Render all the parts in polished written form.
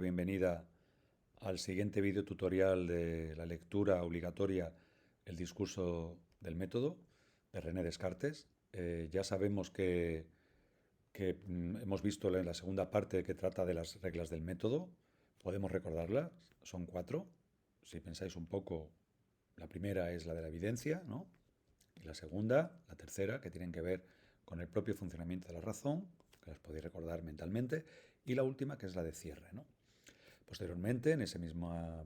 Bienvenida al siguiente vídeo tutorial de la lectura obligatoria El discurso del método de René Descartes. Ya sabemos que hemos visto en la segunda parte que trata de las reglas del método. Podemos recordarlas, son 4. Si pensáis un poco, la primera es la de la evidencia, ¿no? Y la segunda, la tercera, que tienen que ver con el propio funcionamiento de la razón, que las podéis recordar mentalmente, y la última, que es la de cierre, ¿no? Posteriormente, en esa misma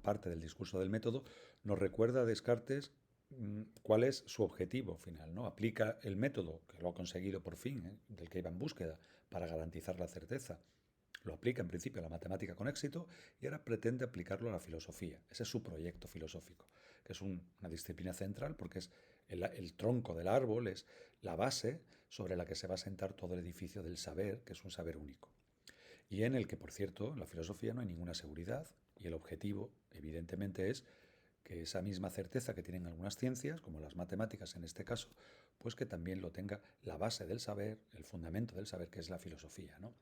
parte del discurso del método, nos recuerda Descartes cuál es su objetivo final, ¿no? Aplica el método, que lo ha conseguido por fin, del que iba en búsqueda, para garantizar la certeza. Lo aplica en principio a la matemática con éxito y ahora pretende aplicarlo a la filosofía. Ese es su proyecto filosófico, que es una disciplina central porque es el tronco del árbol, es la base sobre la que se va a sentar todo el edificio del saber, que es un saber único. Y en el que, por cierto, en la filosofía no hay ninguna seguridad y el objetivo, evidentemente, es que esa misma certeza que tienen algunas ciencias, como las matemáticas en este caso, pues que también lo tenga la base del saber, el fundamento del saber, que es la filosofía, ¿no?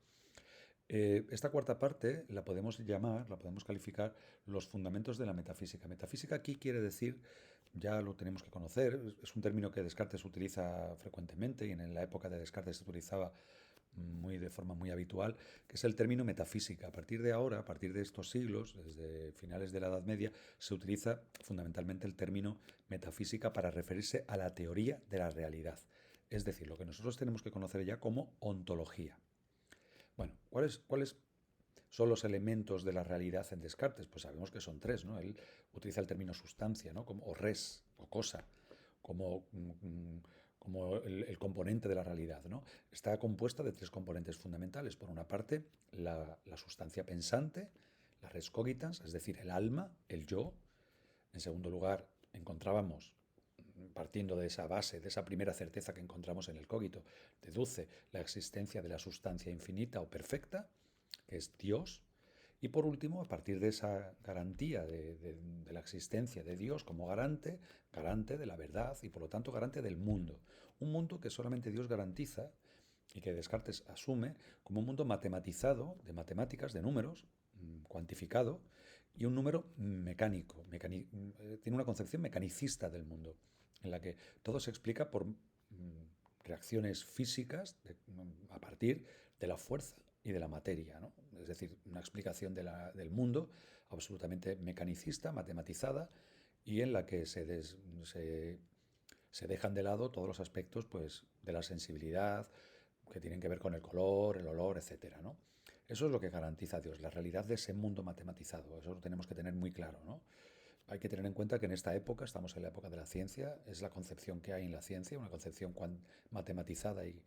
Esta cuarta parte la podemos llamar, la podemos calificar los fundamentos de la metafísica. Metafísica aquí quiere decir, ya lo tenemos que conocer, es un término que Descartes utiliza frecuentemente y en la época de Descartes se utilizaba de forma muy habitual, que es el término metafísica. A partir de ahora, a partir de estos siglos, desde finales de la Edad Media, se utiliza fundamentalmente el término metafísica para referirse a la teoría de la realidad. Es decir, lo que nosotros tenemos que conocer ya como ontología. Bueno, ¿cuáles son los elementos de la realidad en Descartes? Pues sabemos que son 3, ¿no? Él utiliza el término sustancia, ¿no? O res, o cosa, como, como el componente de la realidad, ¿no? Está compuesta de 3 componentes fundamentales. Por una parte, la sustancia pensante, la res cogitans, es decir, el alma, el yo. En segundo lugar, encontrábamos, partiendo de esa base, de esa primera certeza que encontramos en el cogito, deduce la existencia de la sustancia infinita o perfecta, que es Dios. Y por último, a partir de esa garantía de la existencia de Dios como garante, garante de la verdad y por lo tanto garante del mundo. Un mundo que solamente Dios garantiza y que Descartes asume como un mundo matematizado, de matemáticas, de números, cuantificado, y un número mecánico. Tiene una concepción mecanicista del mundo, en la que todo se explica por reacciones físicas a partir de la fuerza y de la materia, ¿no? Es decir, una explicación del mundo absolutamente mecanicista, matematizada, y en la que se dejan de lado todos los aspectos pues, de la sensibilidad, que tienen que ver con el color, el olor, etcétera, ¿no? Eso es lo que garantiza Dios, la realidad de ese mundo matematizado. Eso lo tenemos que tener muy claro, ¿no? Hay que tener en cuenta que en esta época, estamos en la época de la ciencia, es la concepción que hay en la ciencia, una concepción matematizada y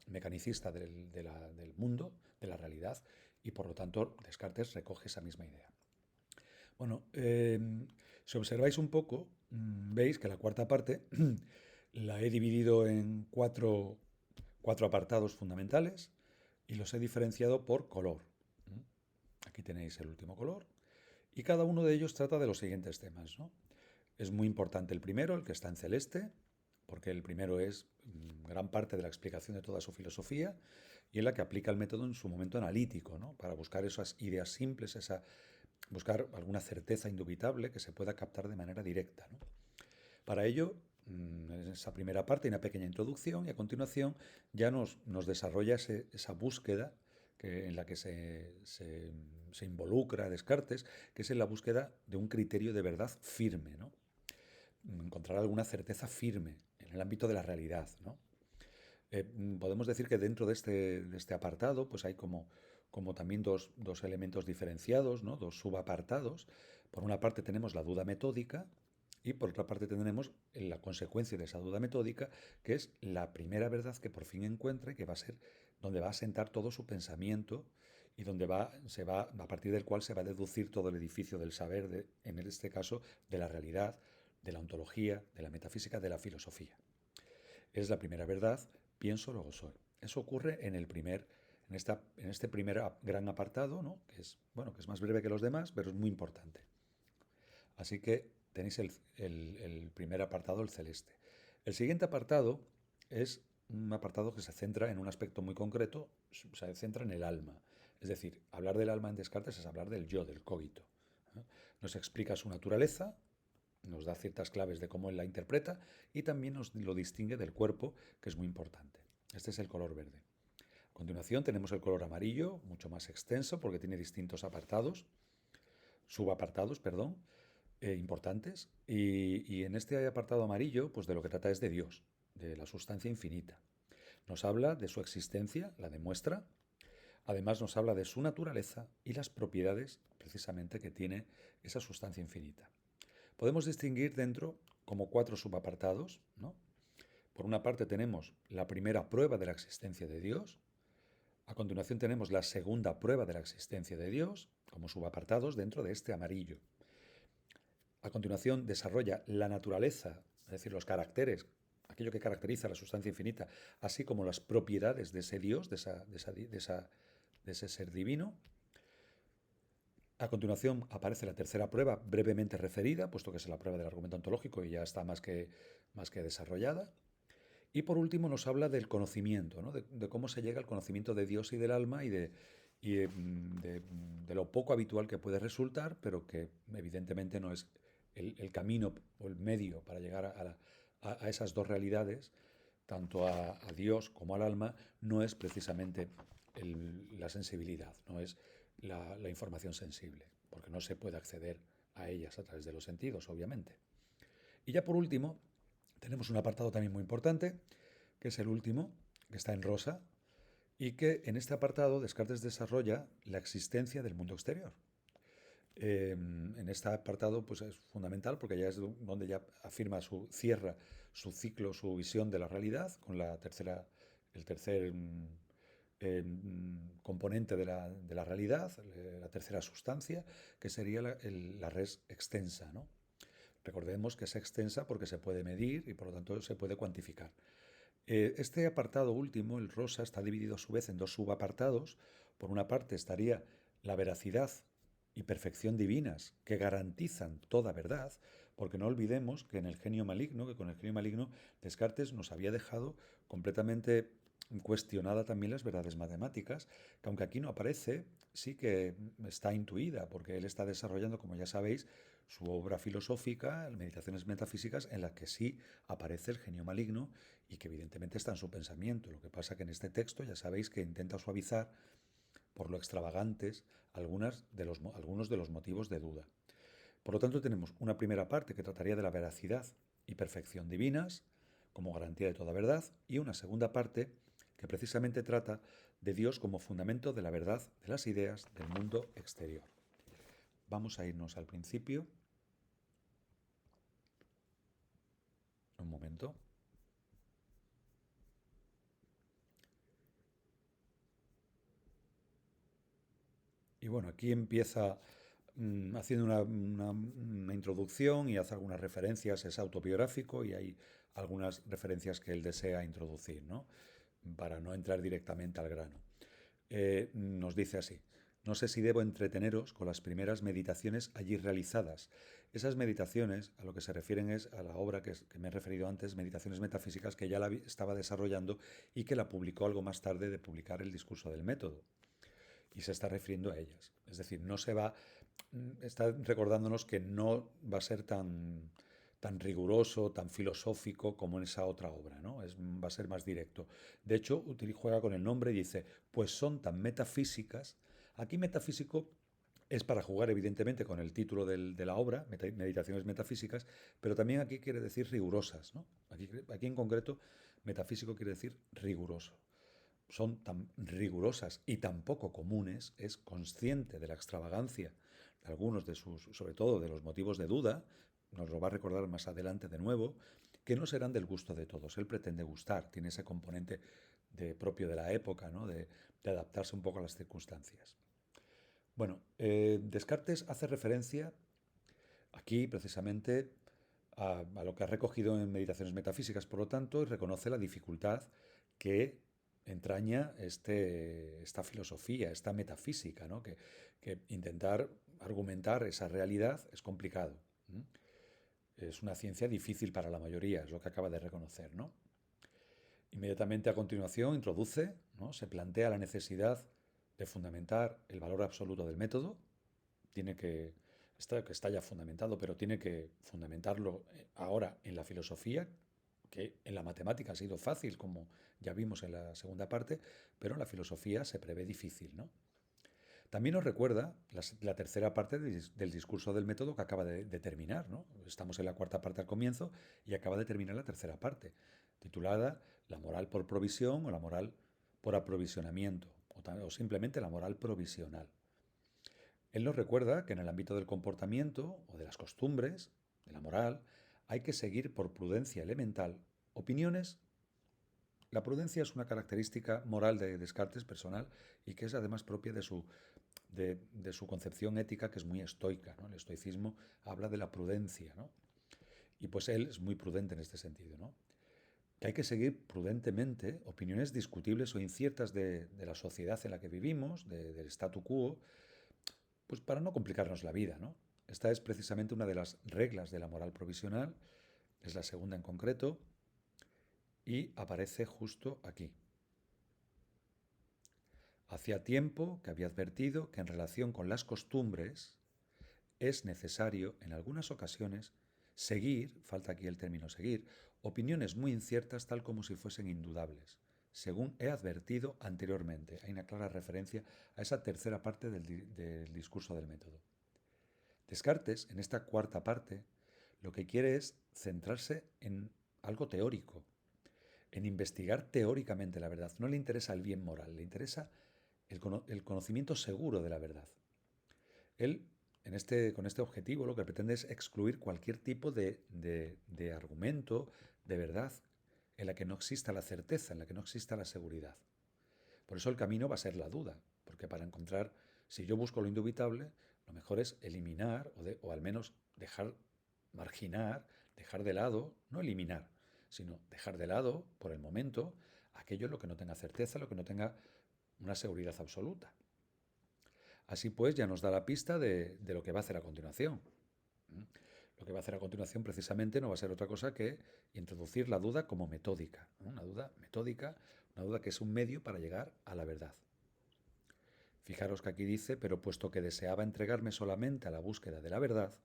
mecanicista del mundo, de la realidad, y por lo tanto Descartes recoge esa misma idea. Bueno, si observáis un poco, veis que la cuarta parte la he dividido en cuatro apartados fundamentales y los he diferenciado por color. Aquí tenéis el último color. Y cada uno de ellos trata de los siguientes temas, ¿no? Es muy importante el primero, el que está en celeste, porque el primero es gran parte de la explicación de toda su filosofía y en la que aplica el método en su momento analítico, ¿no? Para buscar esas ideas simples, buscar alguna certeza indubitable que se pueda captar de manera directa, ¿no? Para ello, en esa primera parte hay una pequeña introducción y a continuación ya nos desarrolla esa búsqueda en la que se involucra Descartes, que es en la búsqueda de un criterio de verdad firme, ¿no? Encontrar alguna certeza firme en el ámbito de la realidad, ¿no? Podemos decir que dentro de este apartado pues hay como también dos elementos diferenciados, ¿no? Dos subapartados. Por una parte tenemos la duda metódica y por otra parte tenemos la consecuencia de esa duda metódica, que es la primera verdad que por fin encuentra y que va a ser donde va a sentar todo su pensamiento y donde a partir del cual se va a deducir todo el edificio del saber, en este caso, de la realidad, de la ontología, de la metafísica, de la filosofía. Es la primera verdad, pienso, luego soy. Eso ocurre en este primer gran apartado, ¿no? Que es más breve que los demás, pero es muy importante. Así que tenéis el primer apartado, el celeste. El siguiente apartado es un apartado que se centra en un aspecto muy concreto, se centra en el alma. Es decir, hablar del alma en Descartes es hablar del yo, del cogito. ¿Eh? Nos explica su naturaleza, nos da ciertas claves de cómo él la interpreta y también nos lo distingue del cuerpo, que es muy importante. Este es el color verde. A continuación tenemos el color amarillo, mucho más extenso porque tiene distintos apartados, subapartados, perdón, importantes. Y en este apartado amarillo, pues de lo que trata es de Dios, de la sustancia infinita. Nos habla de su existencia, la demuestra. Además nos habla de su naturaleza y las propiedades precisamente que tiene esa sustancia infinita. Podemos distinguir dentro como 4 subapartados, ¿no? Por una parte tenemos la primera prueba de la existencia de Dios, a continuación tenemos la segunda prueba de la existencia de Dios, como subapartados dentro de este amarillo. A continuación desarrolla la naturaleza, es decir, los caracteres, aquello que caracteriza a la sustancia infinita, así como las propiedades de ese Dios, de ese ser divino. A continuación aparece la tercera prueba, brevemente referida, puesto que es la prueba del argumento ontológico y ya está más que desarrollada. Y por último nos habla del conocimiento, ¿no? de cómo se llega al conocimiento de Dios y del alma y de lo poco habitual que puede resultar, pero que evidentemente no es el camino o el medio para llegar a esas dos realidades, tanto a Dios como al alma, no es precisamente la sensibilidad, no es la información sensible, porque no se puede acceder a ellas a través de los sentidos, obviamente. Y ya por último, tenemos un apartado también muy importante, que es el último, que está en rosa, y que en este apartado Descartes desarrolla la existencia del mundo exterior. En este apartado pues es fundamental porque ya es donde ya afirma cierra su ciclo, su visión de la realidad, con el tercer componente de la realidad, la tercera sustancia, que sería la res extensa, ¿no? Recordemos que es extensa porque se puede medir y por lo tanto se puede cuantificar. Este apartado último, el rosa, está dividido a su vez en dos subapartados. Por una parte estaría la veracidad y perfección divinas que garantizan toda verdad, porque no olvidemos que en el genio maligno, que con el genio maligno Descartes nos había dejado completamente cuestionada también las verdades matemáticas, que aunque aquí no aparece, sí que está intuida, porque él está desarrollando, como ya sabéis, su obra filosófica, Meditaciones metafísicas, en la que sí aparece el genio maligno y que evidentemente está en su pensamiento. Lo que pasa que en este texto ya sabéis que intenta suavizar por lo extravagantes algunos de los motivos de duda. Por lo tanto, tenemos una primera parte que trataría de la veracidad y perfección divinas como garantía de toda verdad y una segunda parte que precisamente trata de Dios como fundamento de la verdad de las ideas del mundo exterior. Vamos a irnos al principio. Un momento. Y bueno, aquí empieza haciendo una introducción y hace algunas referencias, es autobiográfico y hay algunas referencias que él desea introducir, ¿no? Para no entrar directamente al grano. Nos dice así: no sé si debo entreteneros con las primeras meditaciones allí realizadas. Esas meditaciones a lo que se refieren es a la obra que me he referido antes, Meditaciones metafísicas, que ya la estaba desarrollando y que la publicó algo más tarde de publicar el discurso del método. Y se está refiriendo a ellas. Es decir, no se va, está recordándonos que no va a ser tan riguroso, tan filosófico como en esa otra obra, ¿no? Va a ser más directo. De hecho, juega con el nombre y dice, pues son tan metafísicas. Aquí metafísico es para jugar evidentemente con el título de la obra, Meditaciones metafísicas, pero también aquí quiere decir rigurosas, ¿no? Aquí en concreto, metafísico quiere decir riguroso. Son tan rigurosas y tan poco comunes, es consciente de la extravagancia de algunos de sus, sobre todo de los motivos de duda, nos lo va a recordar más adelante de nuevo, que no serán del gusto de todos. Él pretende gustar, tiene ese componente propio de la época, ¿no? de adaptarse un poco a las circunstancias. Bueno, Descartes hace referencia aquí precisamente a lo que ha recogido en Meditaciones metafísicas, por lo tanto, y reconoce la dificultad que entraña esta filosofía, esta metafísica, ¿no? que intentar argumentar esa realidad es complicado. Es una ciencia difícil para la mayoría, es lo que acaba de reconocer, ¿no? Inmediatamente a continuación introduce, ¿no? Se plantea la necesidad de fundamentar el valor absoluto del método, tiene que está ya fundamentado, pero tiene que fundamentarlo ahora en la filosofía, que en la matemática ha sido fácil, como ya vimos en la segunda parte, pero en la filosofía se prevé difícil, ¿no? También nos recuerda la tercera parte del discurso del método que acaba de terminar, ¿no? Estamos en la cuarta parte al comienzo y acaba de terminar la tercera parte, titulada La moral por provisión o la moral por aprovisionamiento, o simplemente la moral provisional. Él nos recuerda que en el ámbito del comportamiento o de las costumbres, de la moral, hay que seguir por prudencia elemental opiniones. La prudencia es una característica moral de Descartes personal y que es además propia de su concepción ética, que es muy estoica, ¿no? El estoicismo habla de la prudencia, ¿no? Y pues él es muy prudente en este sentido, ¿no? Que hay que seguir prudentemente opiniones discutibles o inciertas de la sociedad en la que vivimos, del statu quo, pues para no complicarnos la vida, ¿no? Esta es precisamente una de las reglas de la moral provisional, es la segunda en concreto, y aparece justo aquí. Hacía tiempo que había advertido que en relación con las costumbres es necesario, en algunas ocasiones, seguir, falta aquí el término seguir, opiniones muy inciertas tal como si fuesen indudables, según he advertido anteriormente. Hay una clara referencia a esa tercera parte del discurso del método. Descartes, en esta cuarta parte, lo que quiere es centrarse en algo teórico, en investigar teóricamente la verdad. No le interesa el bien moral, le interesa el conocimiento seguro de la verdad. Él, con este objetivo, lo que pretende es excluir cualquier tipo de argumento, de verdad, en la que no exista la certeza, en la que no exista la seguridad. Por eso el camino va a ser la duda, porque para encontrar, si yo busco lo indubitable, lo mejor es eliminar o al menos marginar, dejar de lado, no eliminar, sino dejar de lado, por el momento, aquello en lo que no tenga certeza, lo que no tenga una seguridad absoluta. Así pues, ya nos da la pista de lo que va a hacer a continuación. Lo que va a hacer a continuación precisamente no va a ser otra cosa que introducir la duda como metódica, ¿no? Una duda metódica, una duda que es un medio para llegar a la verdad. Fijaros que aquí dice, pero puesto que deseaba entregarme solamente a la búsqueda de la verdad,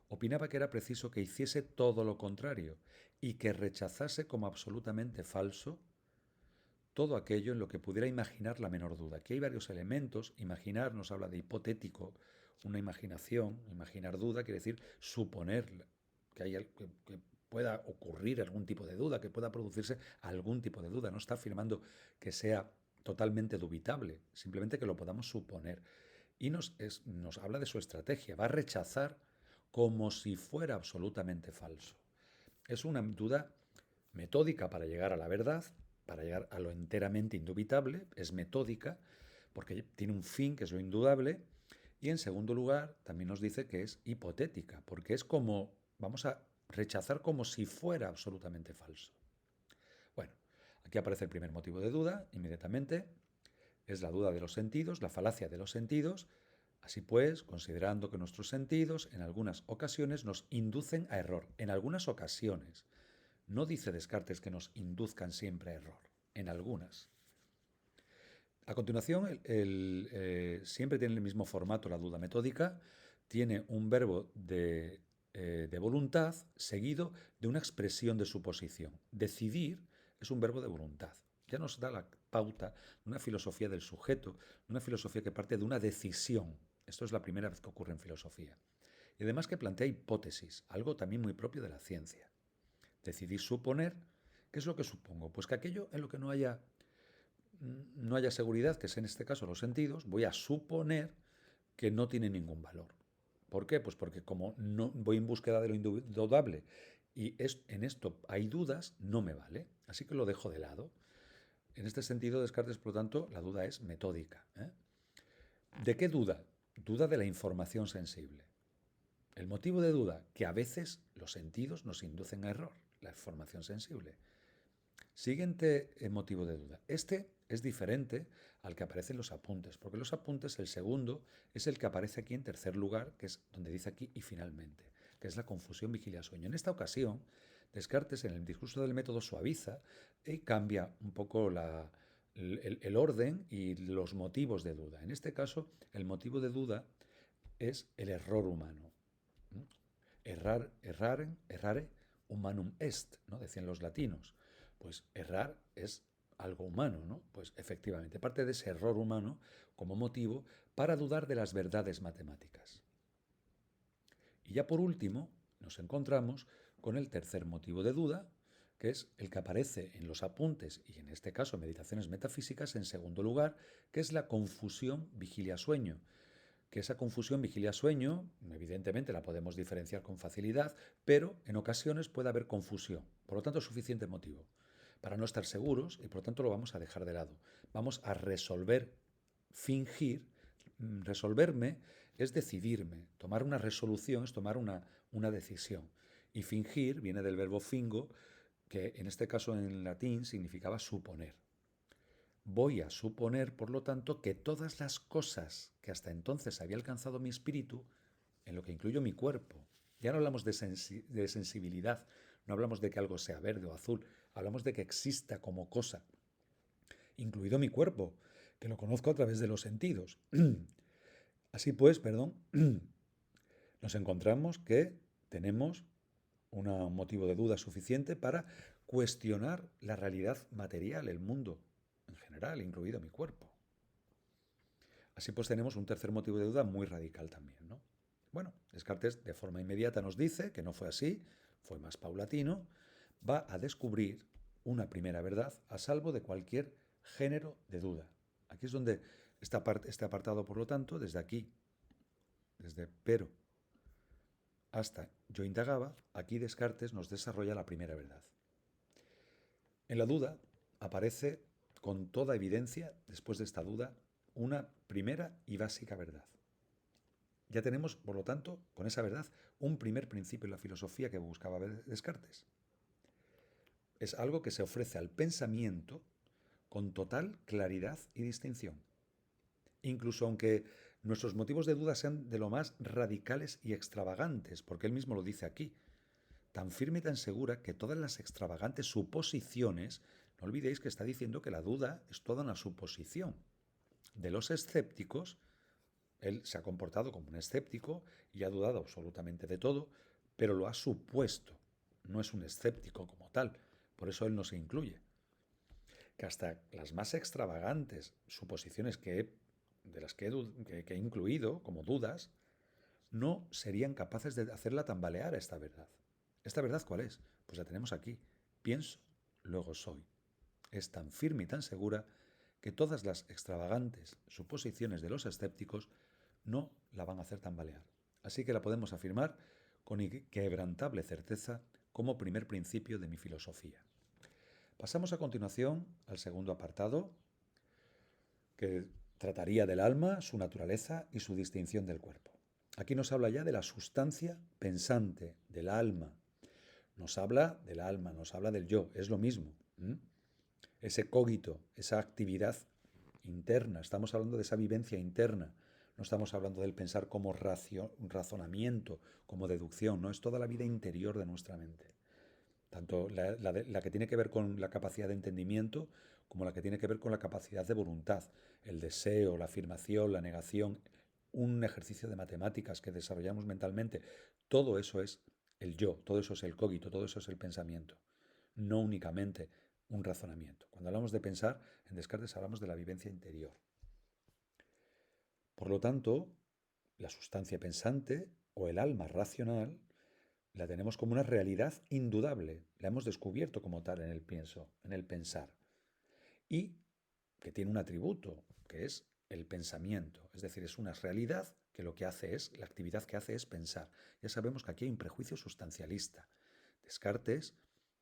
opinaba que era preciso que hiciese todo lo contrario y que rechazase como absolutamente falso todo aquello en lo que pudiera imaginar la menor duda. Aquí hay varios elementos. Imaginar nos habla de hipotético, una imaginación. Imaginar duda quiere decir suponer que pueda ocurrir algún tipo de duda, que pueda producirse algún tipo de duda. No está afirmando que sea totalmente dubitable, simplemente que lo podamos suponer. Y nos habla de su estrategia. Va a rechazar como si fuera absolutamente falso. Es una duda metódica para llegar a la verdad, para llegar a lo enteramente indubitable, es metódica, porque tiene un fin que es lo indudable, y en segundo lugar también nos dice que es hipotética, porque es como, vamos a rechazar como si fuera absolutamente falso. Bueno, aquí aparece el primer motivo de duda, inmediatamente, es la duda de los sentidos, la falacia de los sentidos. Así pues, considerando que nuestros sentidos en algunas ocasiones nos inducen a error, en algunas ocasiones. No dice Descartes que nos induzcan siempre a error, en algunas. A continuación, siempre tiene el mismo formato la duda metódica, tiene un verbo de voluntad seguido de una expresión de suposición. Decidir es un verbo de voluntad. Ya nos da la pauta de una filosofía del sujeto, una filosofía que parte de una decisión. Esto es la primera vez que ocurre en filosofía. Y además que plantea hipótesis, algo también muy propio de la ciencia. Decidí suponer. ¿Qué es lo que supongo? Pues que aquello en lo que no haya seguridad, que es en este caso los sentidos, voy a suponer que no tiene ningún valor. ¿Por qué? Pues porque como no voy en búsqueda de lo indudable y en esto hay dudas, no me vale. Así que lo dejo de lado. En este sentido, Descartes, por lo tanto, la duda es metódica. ¿De qué duda? Duda de la información sensible. El motivo de duda, que a veces los sentidos nos inducen a error, la información sensible. Siguiente motivo de duda. Este es diferente al que aparece en los apuntes, porque los apuntes, el segundo, es el que aparece aquí en tercer lugar, que es donde dice aquí y finalmente, que es la confusión vigilia-sueño. En esta ocasión, Descartes en el discurso del método suaviza y cambia un poco el orden y los motivos de duda. En este caso, el motivo de duda es el error humano. Errare humanum est, ¿no? Decían los latinos. Pues errar es algo humano, ¿no? Pues efectivamente, parte de ese error humano como motivo para dudar de las verdades matemáticas. Y ya por último, nos encontramos con el tercer motivo de duda, que es el que aparece en los apuntes y en este caso Meditaciones Metafísicas en segundo lugar, que es la confusión vigilia-sueño. Que esa confusión vigilia-sueño, evidentemente la podemos diferenciar con facilidad, pero en ocasiones puede haber confusión. Por lo tanto, es suficiente motivo para no estar seguros y por lo tanto lo vamos a dejar de lado. Vamos a resolver, fingir. Resolverme es decidirme. Tomar una resolución es tomar una decisión. Y fingir viene del verbo fingo, que en este caso en latín significaba suponer. Voy a suponer, por lo tanto, que todas las cosas que hasta entonces había alcanzado mi espíritu, en lo que incluyo mi cuerpo, ya no hablamos de sensibilidad, no hablamos de que algo sea verde o azul, hablamos de que exista como cosa, incluido mi cuerpo, que lo conozco a través de los sentidos. Así pues, nos encontramos que tenemos un motivo de duda suficiente para cuestionar la realidad material, el mundo en general, incluido mi cuerpo. Así pues tenemos un tercer motivo de duda muy radical también, ¿no? Bueno, Descartes de forma inmediata nos dice que no fue así, fue más paulatino, va a descubrir una primera verdad a salvo de cualquier género de duda. Aquí es donde este apartado, por lo tanto, desde aquí, desde pero hasta yo indagaba, aquí Descartes nos desarrolla la primera verdad. En la duda aparece con toda evidencia, después de esta duda, una primera y básica verdad. Ya tenemos, por lo tanto, con esa verdad, un primer principio en la filosofía que buscaba Descartes. Es algo que se ofrece al pensamiento con total claridad y distinción. Incluso aunque nuestros motivos de duda sean de lo más radicales y extravagantes, porque él mismo lo dice aquí, tan firme y tan segura que todas las extravagantes suposiciones, no olvidéis que está diciendo que la duda es toda una suposición. De los escépticos, él se ha comportado como un escéptico y ha dudado absolutamente de todo, pero lo ha supuesto. No es un escéptico como tal. Por eso él no se incluye. Que hasta las más extravagantes suposiciones de las que he incluido como dudas, no serían capaces de hacerla tambalear a esta verdad. ¿Esta verdad cuál es? Pues la tenemos aquí. Pienso, luego soy. Es tan firme y tan segura que todas las extravagantes suposiciones de los escépticos no la van a hacer tambalear. Así que la podemos afirmar con inquebrantable certeza como primer principio de mi filosofía. Pasamos a continuación al segundo apartado, que trataría del alma, su naturaleza y su distinción del cuerpo. Aquí nos habla ya de la sustancia pensante, del alma. Nos habla del alma, nos habla del yo, es lo mismo. Ese cogito, esa actividad interna, estamos hablando de esa vivencia interna, no estamos hablando del pensar como razonamiento, como deducción, no es toda la vida interior de nuestra mente. Tanto la que tiene que ver con la capacidad de entendimiento como la que tiene que ver con la capacidad de voluntad, el deseo, la afirmación, la negación, un ejercicio de matemáticas que desarrollamos mentalmente. Todo eso es el yo, todo eso es el cogito, todo eso es el pensamiento, no únicamente un razonamiento. Cuando hablamos de pensar, en Descartes hablamos de la vivencia interior. Por lo tanto, la sustancia pensante o el alma racional la tenemos como una realidad indudable, la hemos descubierto como tal en el pienso, en el pensar, y que tiene un atributo, que es el pensamiento, es decir, es una realidad que lo que hace es, la actividad que hace es pensar. Ya sabemos que aquí hay un prejuicio sustancialista. Descartes,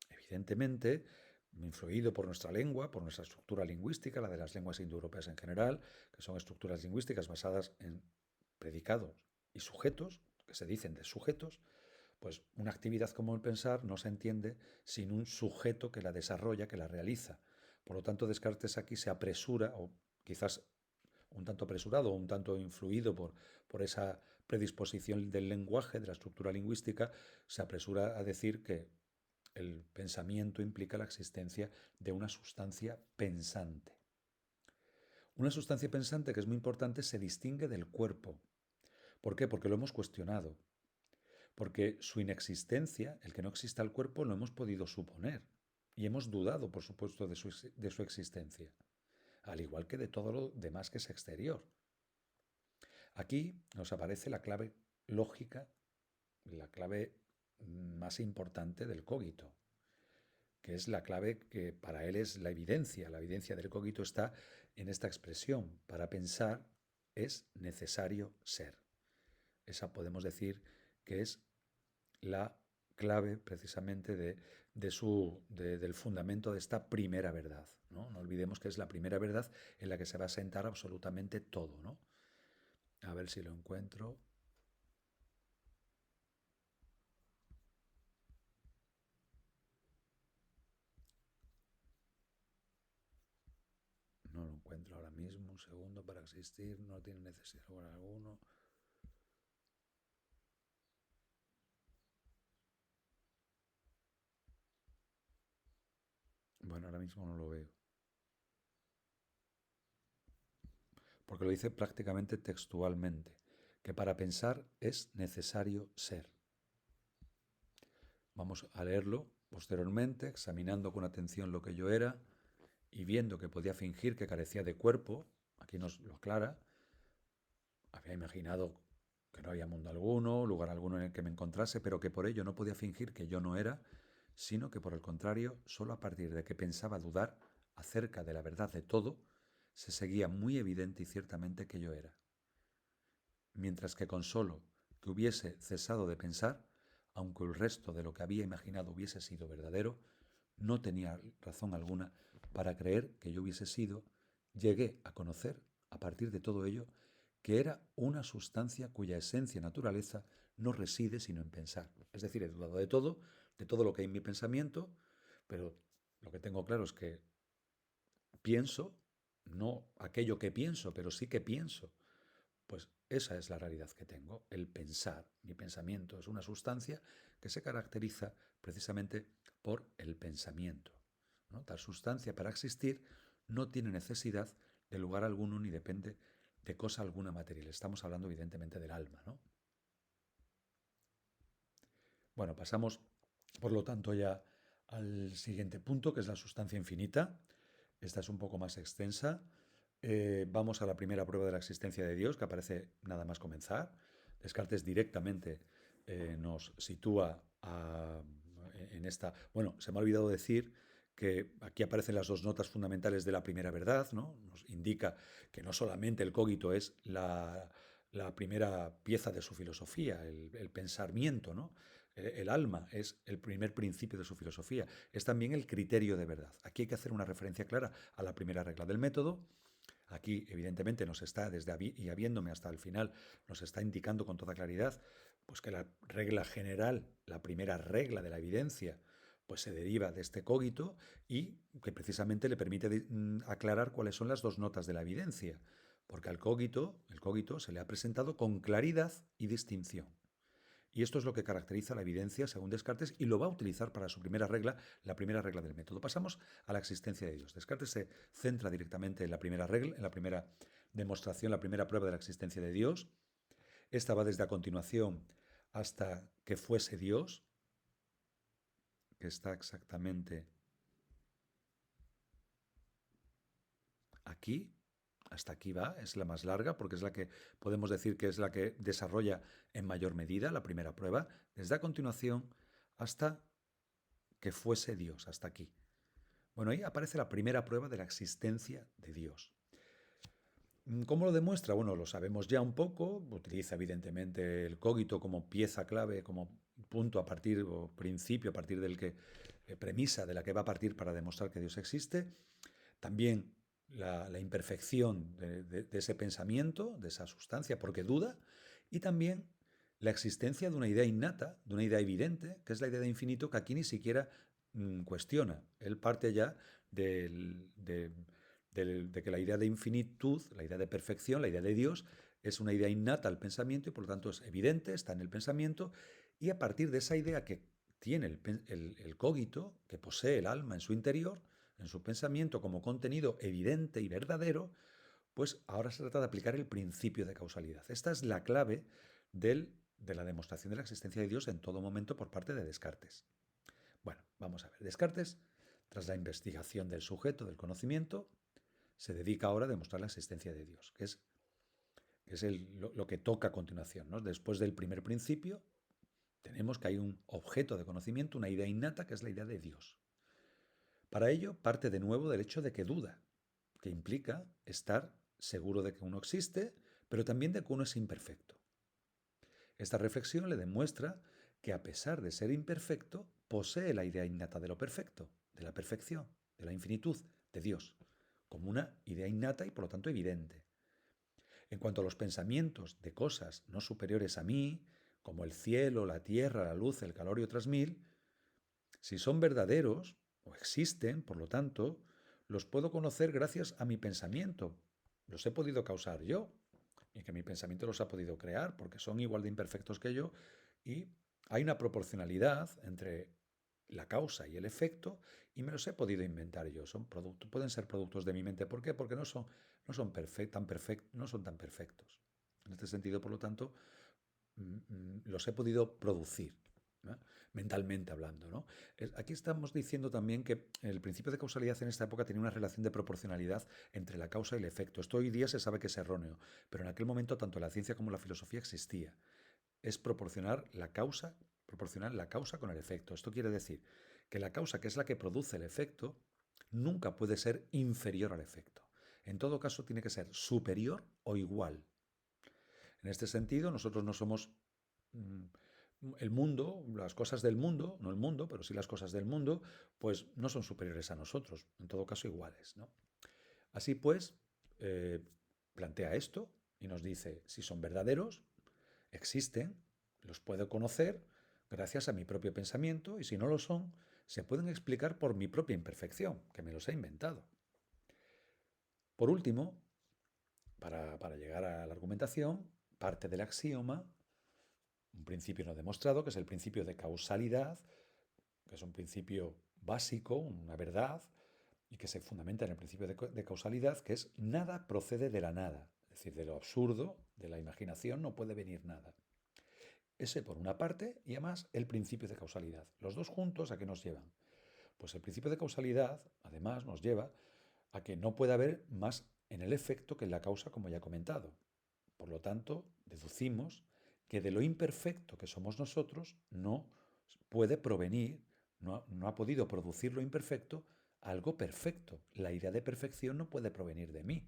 evidentemente, influido por nuestra lengua, por nuestra estructura lingüística, la de las lenguas indoeuropeas en general, que son estructuras lingüísticas basadas en predicados y sujetos, que se dicen de sujetos, pues una actividad como el pensar no se entiende sin un sujeto que la desarrolla, que la realiza. Por lo tanto, Descartes aquí se apresura, o quizás un tanto apresurado, un tanto influido por esa predisposición del lenguaje, de la estructura lingüística, se apresura a decir que el pensamiento implica la existencia de una sustancia pensante. Una sustancia pensante, que es muy importante, se distingue del cuerpo. ¿Por qué? Porque lo hemos cuestionado. Porque su inexistencia, el que no exista el cuerpo, lo hemos podido suponer. Y hemos dudado, por supuesto, de su existencia. Al igual que de todo lo demás que es exterior. Aquí nos aparece la clave lógica, la clave más importante del cogito, que es la clave que para él es la evidencia. La evidencia del cogito está en esta expresión. Para pensar es necesario ser. Esa podemos decir que es la clave precisamente del fundamento de esta primera verdad. ¿No? No olvidemos que es la primera verdad en la que se va a sentar absolutamente todo. ¿No? A ver si lo encuentro. No lo encuentro ahora mismo. Un segundo. Para existir no tiene necesidad alguno. Bueno, ahora mismo no lo veo. Porque lo dice prácticamente textualmente, que para pensar es necesario ser. Vamos a leerlo posteriormente, examinando con atención lo que yo era y viendo que podía fingir que carecía de cuerpo. Aquí nos lo aclara. Había imaginado que no había mundo alguno, lugar alguno en el que me encontrase, pero que por ello no podía fingir que yo no era, sino que por el contrario, solo a partir de que pensaba dudar acerca de la verdad de todo, se seguía muy evidente y ciertamente que yo era. Mientras que con solo que hubiese cesado de pensar, aunque el resto de lo que había imaginado hubiese sido verdadero, no tenía razón alguna para creer que yo hubiese sido, llegué a conocer, a partir de todo ello, que era una sustancia cuya esencia naturaleza no reside sino en pensar. Es decir, he dudado de todo lo que hay en mi pensamiento, pero lo que tengo claro es que pienso, no aquello que pienso, pero sí que pienso. Pues esa es la realidad que tengo, el pensar. Mi pensamiento es una sustancia que se caracteriza precisamente por el pensamiento, ¿no? Tal sustancia, para existir, no tiene necesidad de lugar alguno ni depende de cosa alguna material. Estamos hablando evidentemente del alma, ¿no? Bueno, pasamos, por lo tanto, ya al siguiente punto, que es la sustancia infinita. Esta es un poco más extensa. Vamos a la primera prueba de la existencia de Dios, que aparece nada más comenzar. Descartes directamente nos sitúa en esta... Bueno, se me ha olvidado decir que aquí aparecen las dos notas fundamentales de la primera verdad, ¿no? Nos indica que no solamente el cogito es la primera pieza de su filosofía, el pensamiento, ¿no? El alma es el primer principio de su filosofía, es también el criterio de verdad. Aquí hay que hacer una referencia clara a la primera regla del método. Aquí, evidentemente, nos está, y habiéndome hasta el final, nos está indicando con toda claridad pues que la regla general, la primera regla de la evidencia, pues se deriva de este cogito y que precisamente le permite aclarar cuáles son las dos notas de la evidencia. Porque al cogito, el cogito se le ha presentado con claridad y distinción. Y esto es lo que caracteriza la evidencia según Descartes y lo va a utilizar para su primera regla, la primera regla del método. Pasamos a la existencia de Dios. Descartes se centra directamente en la primera regla, en la primera demostración, la primera prueba de la existencia de Dios. Esta va desde a continuación hasta que fuese Dios, que está exactamente aquí. Hasta aquí va, es la más larga porque es la que podemos decir que es la que desarrolla en mayor medida la primera prueba, desde a continuación hasta que fuese Dios, hasta aquí. Bueno, ahí aparece la primera prueba de la existencia de Dios. ¿Cómo lo demuestra? Bueno, lo sabemos ya un poco, utiliza evidentemente el cogito como pieza clave, como punto a partir o principio a partir del que, premisa de la que va a partir para demostrar que Dios existe. También la imperfección de ese pensamiento, de esa sustancia, porque duda, y también la existencia de una idea innata, de una idea evidente, que es la idea de infinito, que aquí ni siquiera cuestiona. Él parte ya de que la idea de infinitud, la idea de perfección, la idea de Dios, es una idea innata al pensamiento y por lo tanto es evidente, está en el pensamiento, y a partir de esa idea que tiene el cogito, que posee el alma en su interior, en su pensamiento como contenido evidente y verdadero, Pues ahora se trata de aplicar el principio de causalidad. Esta es la clave de la demostración de la existencia de Dios en todo momento por parte de Descartes. Bueno, vamos a ver. Descartes, tras la investigación del sujeto, del conocimiento, se dedica ahora a demostrar la existencia de Dios, que es lo que toca a continuación, ¿no? Después del primer principio, tenemos que hay un objeto de conocimiento, una idea innata, que es la idea de Dios. Para ello, parte de nuevo del hecho de que duda, que implica estar seguro de que uno existe, pero también de que uno es imperfecto. Esta reflexión le demuestra que a pesar de ser imperfecto, posee la idea innata de lo perfecto, de la perfección, de la infinitud, de Dios, como una idea innata y por lo tanto evidente. En cuanto a los pensamientos de cosas no superiores a mí, como el cielo, la tierra, la luz, el calor y otras mil, si son verdaderos o existen, por lo tanto, los puedo conocer gracias a mi pensamiento. Los he podido causar yo y que mi pensamiento los ha podido crear porque son igual de imperfectos que yo y hay una proporcionalidad entre la causa y el efecto y me los he podido inventar yo. Pueden ser productos de mi mente. ¿Por qué? Porque no son tan perfectos. En este sentido, por lo tanto, los he podido producir, ¿no? Mentalmente hablando, ¿no? Aquí estamos diciendo también que el principio de causalidad en esta época tenía una relación de proporcionalidad entre la causa y el efecto. Esto hoy día se sabe que es erróneo, pero en aquel momento tanto la ciencia como la filosofía existía. Es proporcionar la causa con el efecto. Esto quiere decir que la causa, que es la que produce el efecto, nunca puede ser inferior al efecto. En todo caso, tiene que ser superior o igual. En este sentido, nosotros no somos el mundo, las cosas del mundo, no el mundo, pero sí las cosas del mundo, pues no son superiores a nosotros, en todo caso iguales, ¿no? Así pues, eh, plantea esto y nos dice, si son verdaderos, existen, los puedo conocer gracias a mi propio pensamiento y si no lo son, se pueden explicar por mi propia imperfección, que me los he inventado. Por último, para llegar a la argumentación, parte del axioma, un principio no demostrado, que es el principio de causalidad, que es un principio básico, una verdad, y que se fundamenta en el principio de causalidad, que es nada procede de la nada. Es decir, de lo absurdo, de la imaginación, no puede venir nada. Ese por una parte, y además el principio de causalidad. Los dos juntos, ¿a qué nos llevan? Pues el principio de causalidad, además, nos lleva a que no puede haber más en el efecto que en la causa, como ya he comentado. Por lo tanto, deducimos que de lo imperfecto que somos nosotros no puede provenir, no ha podido producir lo imperfecto algo perfecto. La idea de perfección no puede provenir de mí.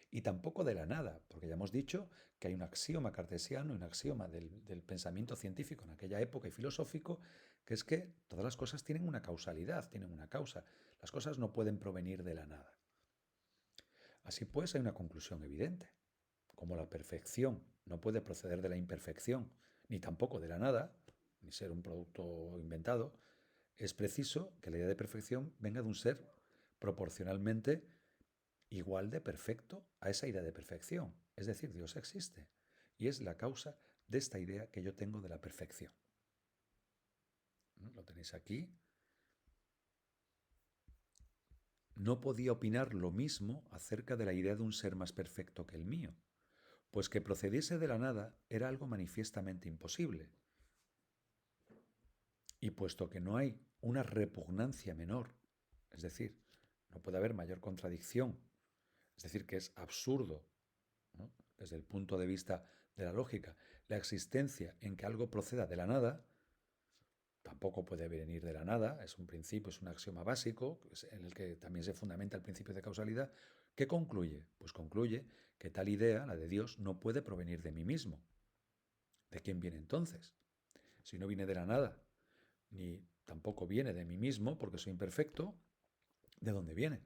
Y tampoco de la nada, porque ya hemos dicho que hay un axioma cartesiano y un axioma del pensamiento científico en aquella época y filosófico, que es que todas las cosas tienen una causalidad, tienen una causa. Las cosas no pueden provenir de la nada. Así pues, hay una conclusión evidente. Como la perfección no puede proceder de la imperfección, ni tampoco de la nada, ni ser un producto inventado, es preciso que la idea de perfección venga de un ser proporcionalmente igual de perfecto a esa idea de perfección. Es decir, Dios existe y es la causa de esta idea que yo tengo de la perfección. Lo tenéis aquí. No podía opinar lo mismo acerca de la idea de un ser más perfecto que el mío, pues que procediese de la nada era algo manifiestamente imposible. Y puesto que no hay una repugnancia menor, es decir, no puede haber mayor contradicción, es decir, que es absurdo, ¿no?, desde el punto de vista de la lógica, la existencia en que algo proceda de la nada, tampoco puede venir de la nada, es un principio, es un axioma básico, en el que también se fundamenta el principio de causalidad. ¿Qué concluye? Pues concluye que tal idea, la de Dios, no puede provenir de mí mismo. ¿De quién viene entonces? Si no viene de la nada, ni tampoco viene de mí mismo, porque soy imperfecto, ¿de dónde viene?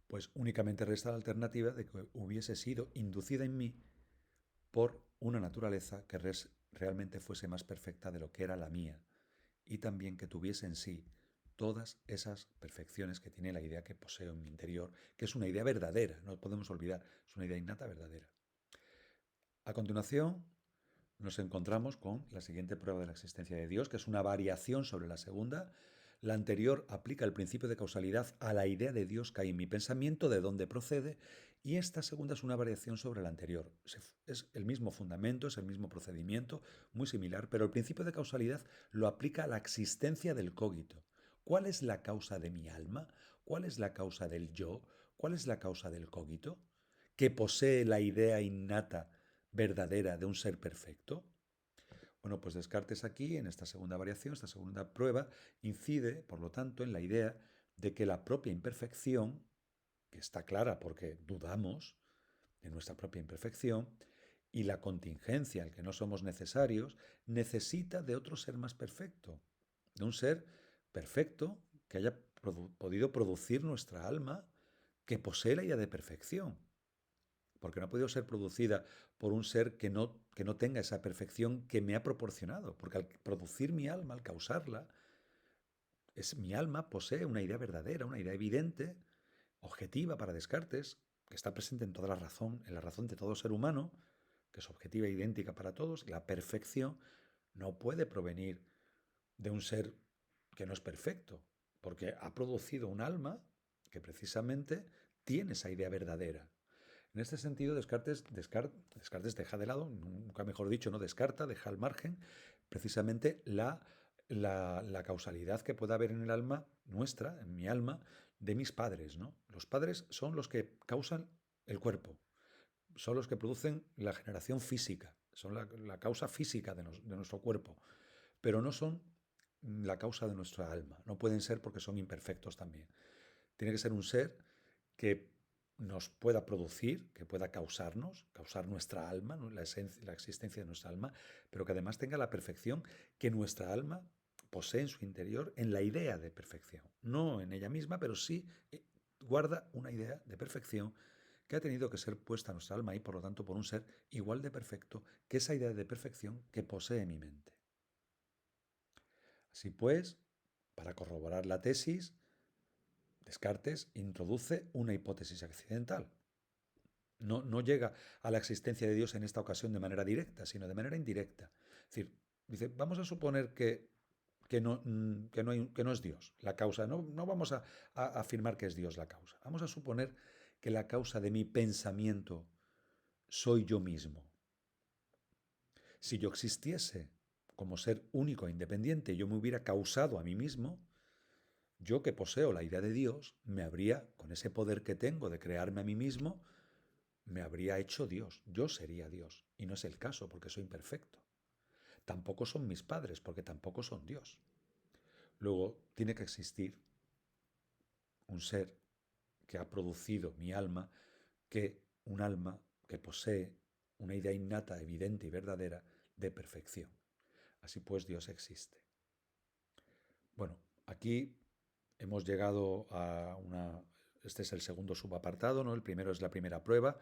Pues únicamente resta la alternativa de que hubiese sido inducida en mí por una naturaleza que realmente fuese más perfecta de lo que era la mía, y también que tuviese en sí todas esas perfecciones que tiene la idea que poseo en mi interior, que es una idea verdadera, no podemos olvidar, es una idea innata verdadera. A continuación, nos encontramos con la siguiente prueba de la existencia de Dios, que es una variación sobre la segunda, La anterior aplica el principio de causalidad a la idea de Dios que hay en mi pensamiento, de dónde procede, y esta segunda es una variación sobre la anterior. Es el mismo fundamento, es el mismo procedimiento, muy similar, pero el principio de causalidad lo aplica a la existencia del cogito. ¿Cuál es la causa de mi alma? ¿Cuál es la causa del yo? ¿Cuál es la causa del cogito? ¿Que posee la idea innata, verdadera de un ser perfecto? Bueno, pues Descartes aquí, en esta segunda variación, esta segunda prueba, incide, por lo tanto, en la idea de que la propia imperfección, que está clara porque dudamos de nuestra propia imperfección, y la contingencia, el que no somos necesarios, necesita de otro ser más perfecto, de un ser perfecto que haya podido producir nuestra alma, que posee la idea de perfección, porque no ha podido ser producida por un ser que no tenga esa perfección que me ha proporcionado, porque al producir mi alma, al causarla, mi alma posee una idea verdadera, una idea evidente, objetiva para Descartes, que está presente en toda la razón, en la razón de todo ser humano, que es objetiva e idéntica para todos. La perfección no puede provenir de un ser que no es perfecto, porque ha producido un alma que precisamente tiene esa idea verdadera. En este sentido, Descartes deja de lado, nunca mejor dicho, no descarta, deja al margen precisamente la causalidad que pueda haber en el alma nuestra, en mi alma, de mis padres, ¿no? Los padres son los que causan el cuerpo, son los que producen la generación física, son la causa física de nuestro cuerpo, pero no son la causa de nuestra alma, no pueden ser porque son imperfectos también. Tiene que ser un ser que nos pueda producir, que pueda causar nuestra alma, ¿no? La existencia de nuestra alma, pero que además tenga la perfección que nuestra alma posee en su interior, en la idea de perfección. No en ella misma, pero sí guarda una idea de perfección que ha tenido que ser puesta a nuestra alma y por lo tanto por un ser igual de perfecto que esa idea de perfección que posee mi mente. Así pues, para corroborar la tesis, Descartes introduce una hipótesis accidental. No llega a la existencia de Dios en esta ocasión de manera directa, sino de manera indirecta. Es decir, dice, vamos a suponer que no es Dios la causa. No vamos a afirmar que es Dios la causa. Vamos a suponer que la causa de mi pensamiento soy yo mismo. Si yo existiese como ser único e independiente, yo me hubiera causado a mí mismo, yo que poseo la idea de Dios, me habría, con ese poder que tengo de crearme a mí mismo, me habría hecho Dios. Yo sería Dios. Y no es el caso porque soy imperfecto. Tampoco son mis padres porque tampoco son Dios. Luego tiene que existir un ser que ha producido mi alma, un alma que posee una idea innata, evidente y verdadera de perfección. Así pues, Dios existe. Bueno, aquí hemos llegado a una... Este es el segundo subapartado, ¿no? El primero es la primera prueba,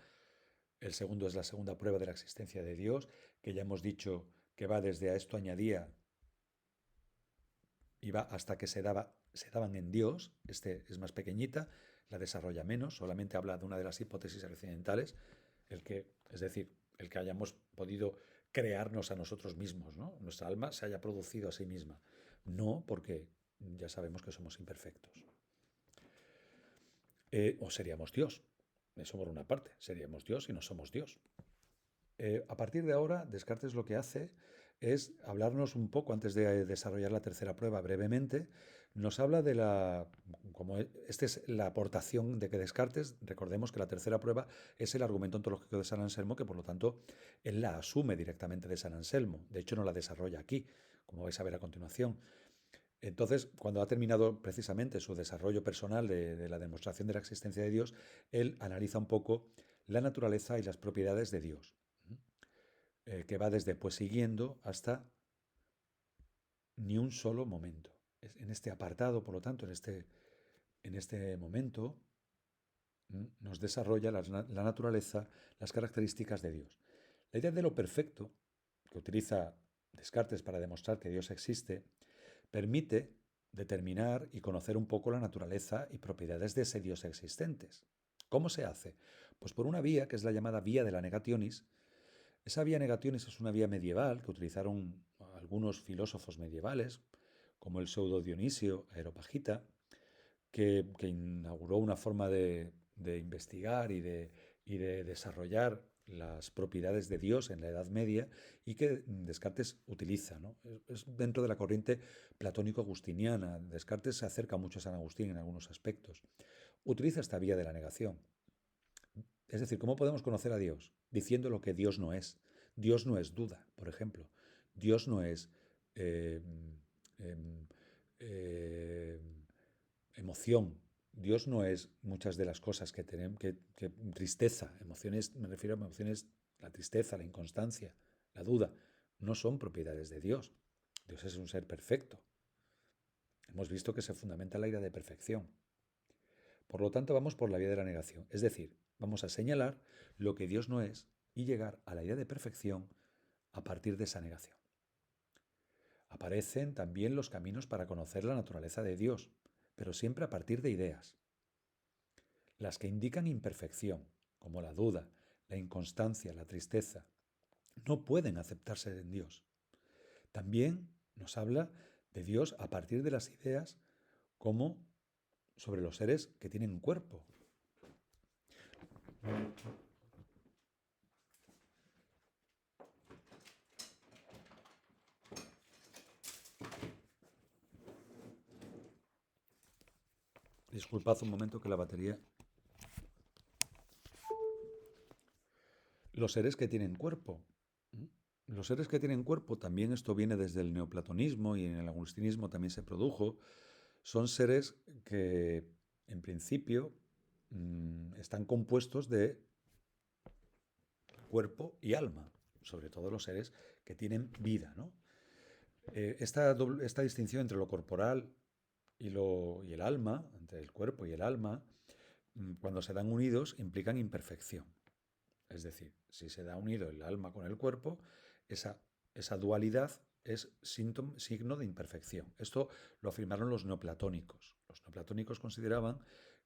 el segundo es la segunda prueba de la existencia de Dios, que ya hemos dicho que va desde a esto añadía y va hasta que se daban en Dios. Este es más pequeñita, la desarrolla menos, solamente habla de una de las hipótesis accidentales, es decir, el que hayamos podido crearnos a nosotros mismos, ¿no? Nuestra alma se haya producido a sí misma. No, porque ya sabemos que somos imperfectos. O seríamos Dios. Eso por una parte. Seríamos Dios y no somos Dios. A partir de ahora, Descartes lo que hace es hablarnos un poco, antes de desarrollar la tercera prueba brevemente, nos habla de esta es la aportación de que Descartes, recordemos que la tercera prueba es el argumento ontológico de San Anselmo, que por lo tanto él la asume directamente de San Anselmo, de hecho no la desarrolla aquí, como vais a ver a continuación. Entonces, cuando ha terminado precisamente su desarrollo personal de la demostración de la existencia de Dios, él analiza un poco la naturaleza y las propiedades de Dios, que va desde pues siguiendo hasta ni un solo momento. En este apartado, por lo tanto, en este momento, nos desarrolla la naturaleza, las características de Dios. La idea de lo perfecto, que utiliza Descartes para demostrar que Dios existe, permite determinar y conocer un poco la naturaleza y propiedades de ese Dios existentes. ¿Cómo se hace? Pues por una vía que es la llamada vía de la negationis. Esa vía negationis es una vía medieval que utilizaron algunos filósofos medievales, como el pseudo Dionisio Areopagita, que inauguró una forma de investigar y de desarrollar las propiedades de Dios en la Edad Media y que Descartes utiliza, ¿no? Es dentro de la corriente platónico-agustiniana. Descartes se acerca mucho a San Agustín en algunos aspectos. Utiliza esta vía de la negación. Es decir, ¿cómo podemos conocer a Dios? Diciendo lo que Dios no es. Dios no es duda, por ejemplo. Dios no es eh, em, eh, emoción. Dios no es muchas de las cosas que tenemos, que tristeza, emociones, me refiero a emociones, la tristeza, la inconstancia, la duda, no son propiedades de Dios. Dios es un ser perfecto. Hemos visto que se fundamenta la idea de perfección. Por lo tanto, vamos por la vía de la negación. Es decir, vamos a señalar lo que Dios no es y llegar a la idea de perfección a partir de esa negación. Aparecen también los caminos para conocer la naturaleza de Dios, pero siempre a partir de ideas. Las que indican imperfección, como la duda, la inconstancia, la tristeza, no pueden aceptarse en Dios. También nos habla de Dios a partir de las ideas como sobre los seres que tienen cuerpo. Disculpad un momento que la batería... Los seres que tienen cuerpo. Los seres que tienen cuerpo, también esto viene desde el neoplatonismo y en el agustinismo también se produjo, son seres que en principio están compuestos de cuerpo y alma, sobre todo los seres que tienen vida, ¿no? Esta distinción entre lo corporal y el alma, entre el cuerpo y el alma, cuando se dan unidos, implican imperfección. Es decir, si se da unido el alma con el cuerpo, esa dualidad es signo de imperfección. Esto lo afirmaron los neoplatónicos. Los neoplatónicos consideraban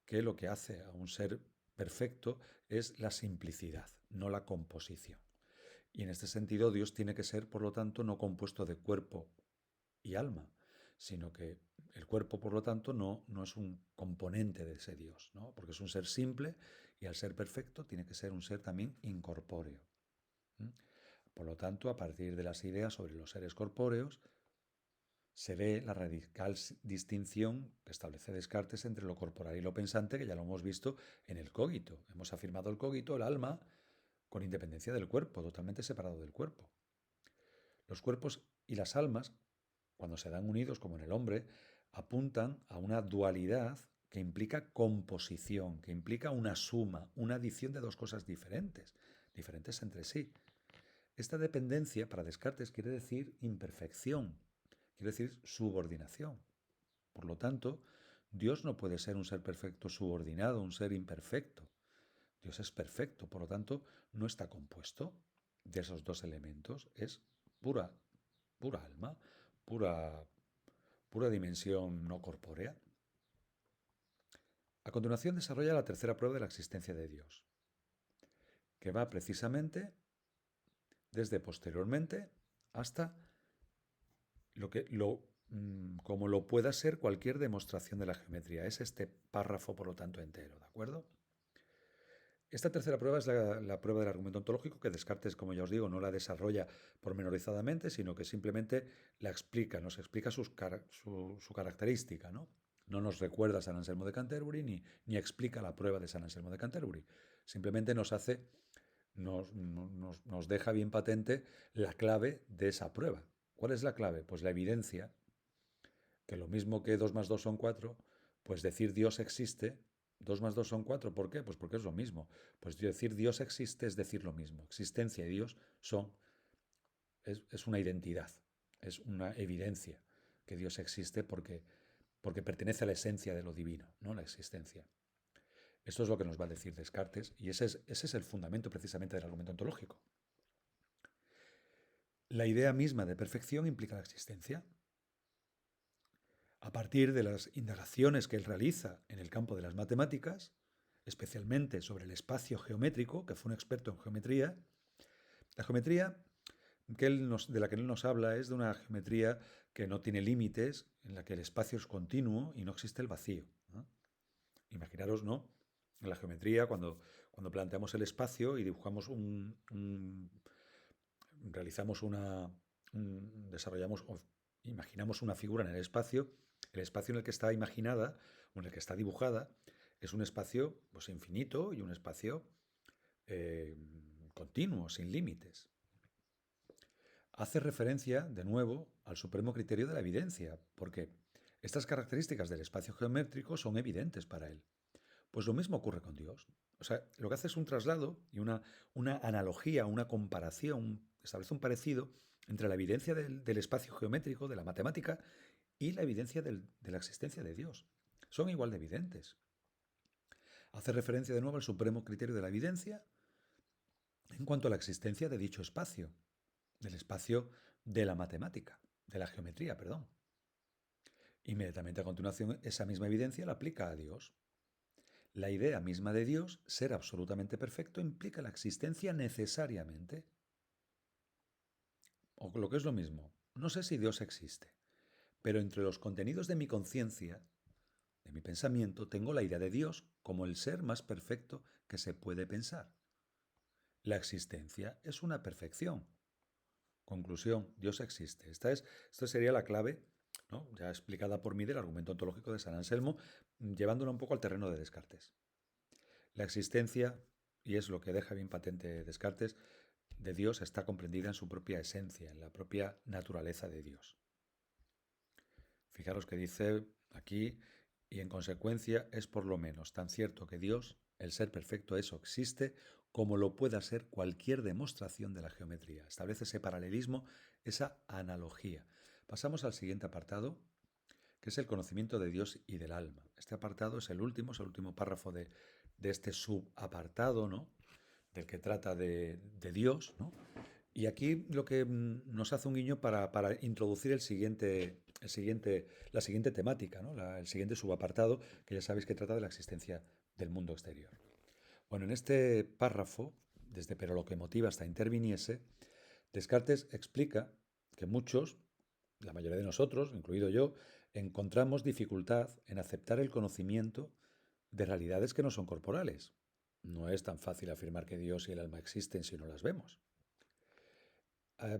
que lo que hace a un ser perfecto es la simplicidad, no la composición. Y en este sentido, Dios tiene que ser, por lo tanto, no compuesto de cuerpo y alma, sino que el cuerpo, por lo tanto, no es un componente de ese Dios, ¿no? Porque es un ser simple y al ser perfecto tiene que ser un ser también incorpóreo. Por lo tanto, a partir de las ideas sobre los seres corpóreos, se ve la radical distinción que establece Descartes entre lo corporal y lo pensante, que ya lo hemos visto en el cogito. Hemos afirmado el cogito, el alma, con independencia del cuerpo, totalmente separado del cuerpo. Los cuerpos y las almas, cuando se dan unidos, como en el hombre, apuntan a una dualidad que implica composición, que implica una suma, una adición de dos cosas diferentes, diferentes entre sí. Esta dependencia para Descartes quiere decir imperfección, quiere decir subordinación. Por lo tanto, Dios no puede ser un ser perfecto subordinado, un ser imperfecto. Dios es perfecto, por lo tanto, no está compuesto de esos dos elementos, es pura, pura alma, pura, pura dimensión no corpórea. A continuación desarrolla la tercera prueba de la existencia de Dios, que va precisamente desde posteriormente hasta como lo pueda ser cualquier demostración de la geometría. Es este párrafo, por lo tanto, entero, ¿de acuerdo? Esta tercera prueba es la prueba del argumento ontológico, que Descartes, como ya os digo, no la desarrolla pormenorizadamente, sino que simplemente la explica, nos explica su característica, ¿no? No nos recuerda a San Anselmo de Canterbury ni explica la prueba de San Anselmo de Canterbury. Simplemente nos deja bien patente la clave de esa prueba. ¿Cuál es la clave? Pues la evidencia que lo mismo que 2 más 2 son 4, pues decir Dios existe, 2 más 2 son 4, ¿por qué? Pues porque es lo mismo. Pues decir Dios existe es decir lo mismo. Existencia y Dios es una identidad, es una evidencia que Dios existe porque pertenece a la esencia de lo divino, ¿no? La existencia. Esto es lo que nos va a decir Descartes y ese es el fundamento precisamente del argumento ontológico. La idea misma de perfección implica la existencia. A partir de las indagaciones que él realiza en el campo de las matemáticas, especialmente sobre el espacio geométrico, que fue un experto en geometría, la geometría de la que él nos habla es de una geometría que no tiene límites, en la que el espacio es continuo y no existe el vacío, ¿no? Imaginaros, ¿no? En la geometría, cuando planteamos el espacio y dibujamos realizamos desarrollamos o imaginamos una figura en el espacio en el que está imaginada o en el que está dibujada es un espacio pues, infinito y un espacio eh, continuo, sin límites. Hace referencia, de nuevo, al supremo criterio de la evidencia, porque estas características del espacio geométrico son evidentes para él. Pues lo mismo ocurre con Dios. O sea, lo que hace es un traslado y una analogía, una comparación, establece un parecido entre la evidencia del espacio geométrico, de la matemática, y la evidencia de la existencia de Dios. Son igual de evidentes. Hace referencia de nuevo al supremo criterio de la evidencia en cuanto a la existencia de dicho espacio, del espacio de la matemática, de la geometría, perdón. Inmediatamente a continuación, esa misma evidencia la aplica a Dios. La idea misma de Dios, ser absolutamente perfecto, implica la existencia necesariamente. O lo que es lo mismo, no sé si Dios existe, pero entre los contenidos de mi conciencia, de mi pensamiento, tengo la idea de Dios como el ser más perfecto que se puede pensar. La existencia es una perfección. Conclusión, Dios existe. Esta sería la clave, ¿no? Ya explicada por mí del argumento ontológico de San Anselmo, llevándola un poco al terreno de Descartes. La existencia, y es lo que deja bien patente Descartes, de Dios está comprendida en su propia esencia, en la propia naturaleza de Dios. Fijaros que dice aquí, y en consecuencia es por lo menos tan cierto que Dios, el ser perfecto, eso existe, como lo pueda ser cualquier demostración de la geometría. Establece ese paralelismo, esa analogía. Pasamos al siguiente apartado, que es el conocimiento de Dios y del alma. Este apartado es el último párrafo de este subapartado, ¿no? Del que trata de Dios, ¿no? Y aquí lo que nos hace un guiño para introducir la siguiente temática, ¿no? El siguiente subapartado, que ya sabéis que trata de la existencia del mundo exterior. Bueno, en este párrafo, desde pero lo que motiva hasta interviniese, Descartes explica que muchos, la mayoría de nosotros, incluido yo, encontramos dificultad en aceptar el conocimiento de realidades que no son corporales. No es tan fácil afirmar que Dios y el alma existen si no las vemos.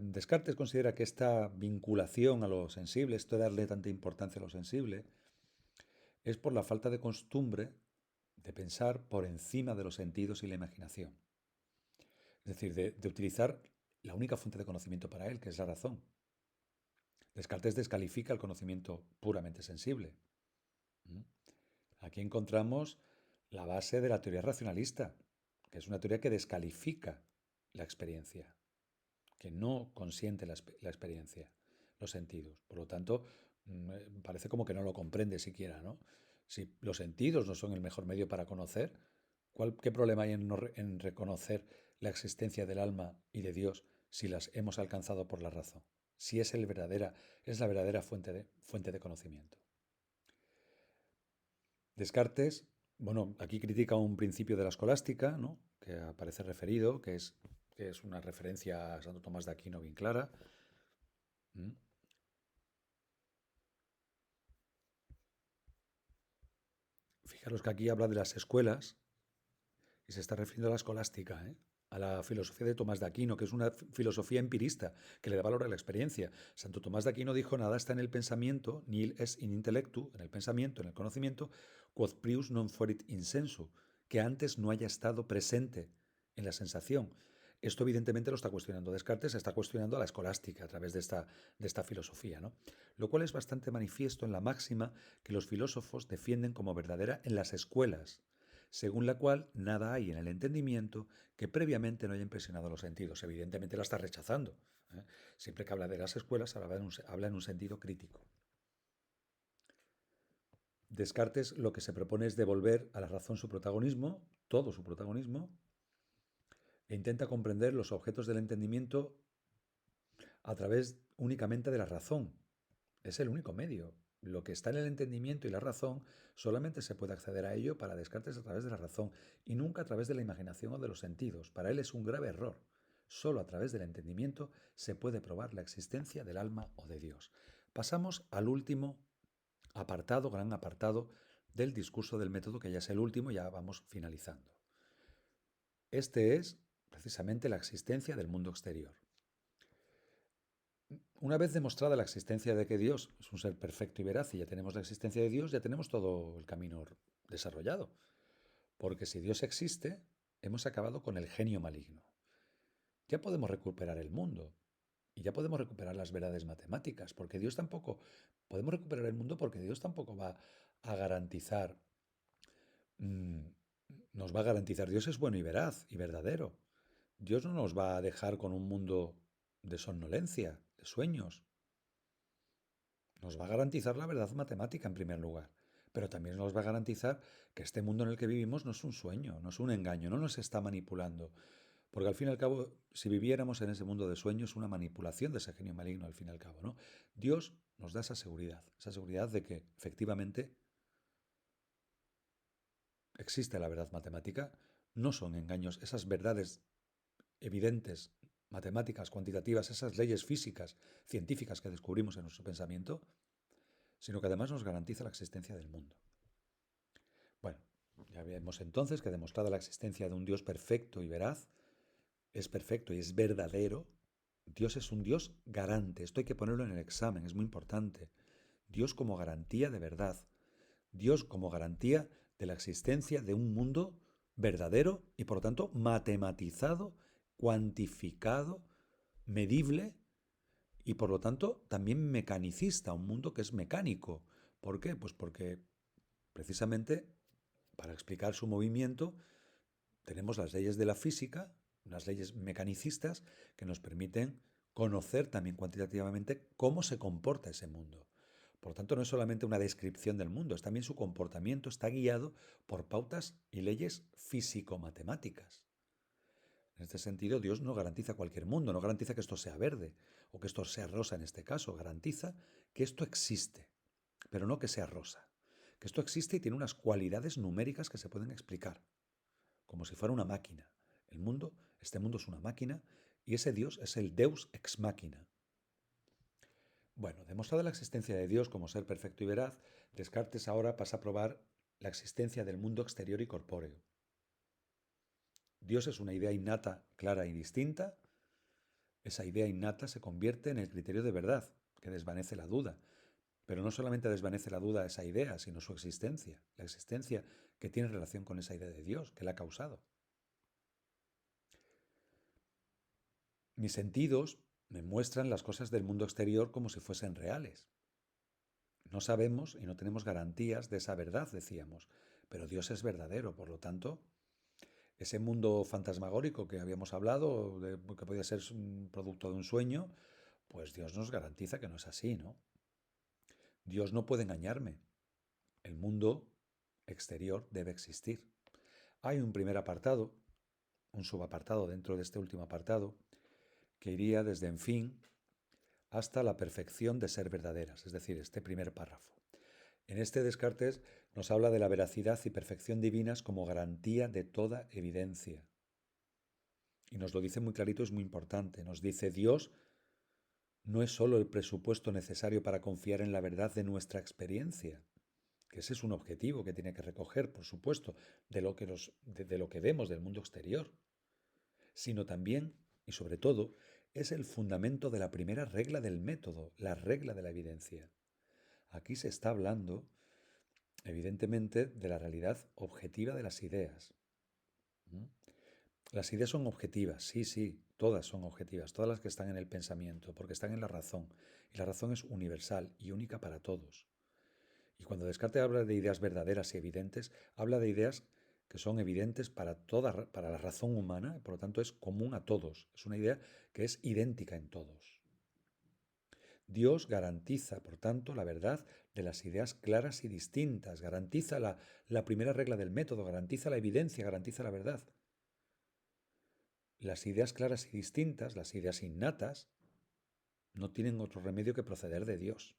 Descartes considera que esta vinculación a lo sensible, esto de darle tanta importancia a lo sensible, es por la falta de costumbre de pensar por encima de los sentidos y la imaginación. Es decir, de utilizar la única fuente de conocimiento para él, que es la razón. Descartes descalifica el conocimiento puramente sensible. Aquí encontramos la base de la teoría racionalista, que es una teoría que descalifica la experiencia, que no consiente la experiencia, los sentidos. Por lo tanto, parece como que no lo comprende siquiera, ¿no? Si los sentidos no son el mejor medio para conocer, ¿qué problema hay en reconocer la existencia del alma y de Dios si las hemos alcanzado por la razón? Si es es la verdadera fuente de conocimiento. Descartes, bueno, aquí critica un principio de la escolástica, ¿no? Que aparece referido, que es una referencia a Santo Tomás de Aquino bien clara. ¿Mm? Fijaros que aquí habla de las escuelas y se está refiriendo a la escolástica, ¿eh? A la filosofía de Tomás de Aquino, que es una filosofía empirista, que le da valor a la experiencia. Santo Tomás de Aquino dijo, nada está en el pensamiento, nil est in intellectu, en el pensamiento, en el conocimiento, quod prius non fuerit in sensu, que antes no haya estado presente en la sensación. Esto evidentemente lo está cuestionando Descartes, está cuestionando a la escolástica a través de esta filosofía, ¿no? Lo cual es bastante manifiesto en la máxima que los filósofos defienden como verdadera en las escuelas, según la cual nada hay en el entendimiento que previamente no haya impresionado los sentidos. Evidentemente la está rechazando. ¿Eh? Siempre que habla de las escuelas, habla en un sentido crítico. Descartes lo que se propone es devolver a la razón su protagonismo, todo su protagonismo, e intenta comprender los objetos del entendimiento a través únicamente de la razón. Es el único medio. Lo que está en el entendimiento y la razón solamente se puede acceder a ello para Descartes a través de la razón y nunca a través de la imaginación o de los sentidos. Para él es un grave error Solo a través del entendimiento se puede probar la existencia del alma o de Dios. Pasamos al último apartado, gran apartado del discurso del método, que ya es el último, ya vamos finalizando. Este es precisamente la existencia del mundo exterior. Una vez demostrada la existencia de que Dios es un ser perfecto y veraz y ya tenemos la existencia de Dios, ya tenemos todo el camino desarrollado. Porque si Dios existe, hemos acabado con el genio maligno. Ya podemos recuperar el mundo y ya podemos recuperar las verdades matemáticas, porque Dios tampoco, podemos recuperar el mundo porque Dios tampoco va a garantizar, mm, nos va a garantizar, Dios es bueno y veraz y verdadero. Dios no nos va a dejar con un mundo de somnolencia, de sueños. Nos va a garantizar la verdad matemática en primer lugar, pero también nos va a garantizar que este mundo en el que vivimos no es un sueño, no es un engaño, no nos está manipulando. Porque al fin y al cabo, si viviéramos en ese mundo de sueños, es una manipulación de ese genio maligno al fin y al cabo, ¿no? Dios nos da esa seguridad de que efectivamente existe la verdad matemática, no son engaños, esas verdades evidentes, matemáticas, cuantitativas, esas leyes físicas, científicas que descubrimos en nuestro pensamiento, sino que además nos garantiza la existencia del mundo. Bueno, ya vemos entonces que demostrada la existencia de un Dios perfecto y veraz, es perfecto y es verdadero, Dios es un Dios garante. Esto hay que ponerlo en el examen, es muy importante. Dios como garantía de verdad. Dios como garantía de la existencia de un mundo verdadero y por lo tanto matematizado, cuantificado, medible y por lo tanto también mecanicista, un mundo que es mecánico. ¿Por qué? Pues porque precisamente para explicar su movimiento tenemos las leyes de la física, unas leyes mecanicistas que nos permiten conocer también cuantitativamente cómo se comporta ese mundo. Por lo tanto, no es solamente una descripción del mundo, es también su comportamiento está guiado por pautas y leyes físico-matemáticas. En este sentido, Dios no garantiza cualquier mundo, no garantiza que esto sea verde o que esto sea rosa en este caso, garantiza que esto existe, pero no que sea rosa. Que esto existe y tiene unas cualidades numéricas que se pueden explicar, como si fuera una máquina. El mundo, este mundo es una máquina y ese Dios es el Deus ex machina. Bueno, demostrada la existencia de Dios como ser perfecto y veraz, Descartes ahora pasa a probar la existencia del mundo exterior y corpóreo. Dios es una idea innata, clara y distinta. Esa idea innata se convierte en el criterio de verdad, que desvanece la duda. Pero no solamente desvanece la duda esa idea, sino su existencia, la existencia que tiene relación con esa idea de Dios, que la ha causado. Mis sentidos me muestran las cosas del mundo exterior como si fuesen reales. No sabemos y no tenemos garantías de esa verdad, decíamos, pero Dios es verdadero, por lo tanto, ese mundo fantasmagórico que habíamos hablado, que podía ser un producto de un sueño, pues Dios nos garantiza que no es así, ¿no? Dios no puede engañarme. El mundo exterior debe existir. Hay un primer apartado, un subapartado dentro de este último apartado, que iría desde en fin hasta la perfección de ser verdaderas, es decir, este primer párrafo. En este Descartes nos habla de la veracidad y perfección divinas como garantía de toda evidencia. Y nos lo dice muy clarito, es muy importante. Nos dice, Dios no es sólo el presupuesto necesario para confiar en la verdad de nuestra experiencia, que ese es un objetivo que tiene que recoger, por supuesto, de lo que vemos del mundo exterior, sino también, y sobre todo, es el fundamento de la primera regla del método, la regla de la evidencia. Aquí se está hablando, evidentemente, de la realidad objetiva de las ideas. ¿Mm? Las ideas son objetivas, sí, sí, todas son objetivas, todas las que están en el pensamiento, porque están en la razón. Y la razón es universal y única para todos. Y cuando Descartes habla de ideas verdaderas y evidentes, habla de ideas que son evidentes para la razón humana, por lo tanto es común a todos. Es una idea que es idéntica en todos. Dios garantiza, por tanto, la verdad de las ideas claras y distintas, garantiza la primera regla del método, garantiza la evidencia, garantiza la verdad. Las ideas claras y distintas, las ideas innatas, no tienen otro remedio que proceder de Dios.